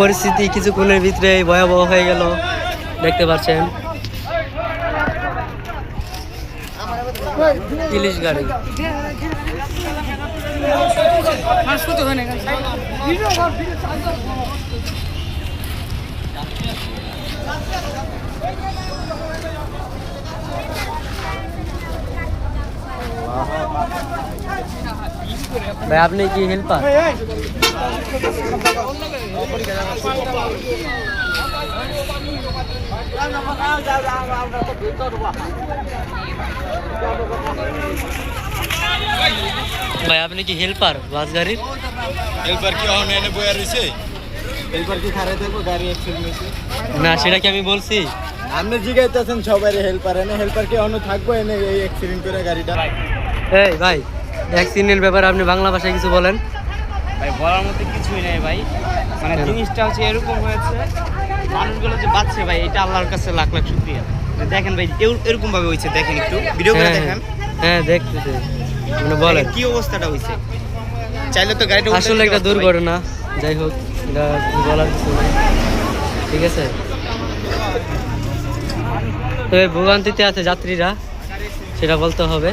পরিস্থিতি কিছুক্ষণের ভিতরে ভয়াবহ হয়ে গেল, দেখতে পাচ্ছেন। ইলিশ গাড়ি ভাই, আপনি কি হেল্পার? ভাই, আপনি কি হেল্পার বাস গাড়ির? হেল্পার কি অন এনে বইয়া রইছে? হেল্পার কি খারাই থাকবো গাড়ি অ্যাক্সিডেন্ট হইছে? না, সেটা কি আমি বলছি? আপনি জিগাইতেছেন সবাই হেল্পার এনে, হেল্পার কি অন থাকবো এনে এই অ্যাক্সিডেন্ট করে গাড়িটা? এই ভাই, অ্যাক্সিডেন্টের ব্যাপারে আপনি বাংলা ভাষায় কিছু বলেন। ভাই বলার মধ্যে কিছুই নেই ভাই, মানে জিনিসটা হচ্ছে এরকম হয়েছে, মানুষগুলো যে বাঁচছে ভাই, এটা আল্লাহর কাছে লাখ লাখ শুকরিয়া। দেখেন ভাই, এরকম ভাবে হয়েছে, দেখেন একটু ভিডিও করে দেখেন। হ্যাঁ, দেখতেছি। মানে বলেন কি অবস্থাটা হয়েছে, চাইলে তো গাড়িটা আসলে একটা দুর্ঘটনা। যাই হোক, এটা বলার কিছু নেই, ঠিক আছে। তবে ভোগান্তিতে আছে যাত্রীরা, সেটা বলতে হবে।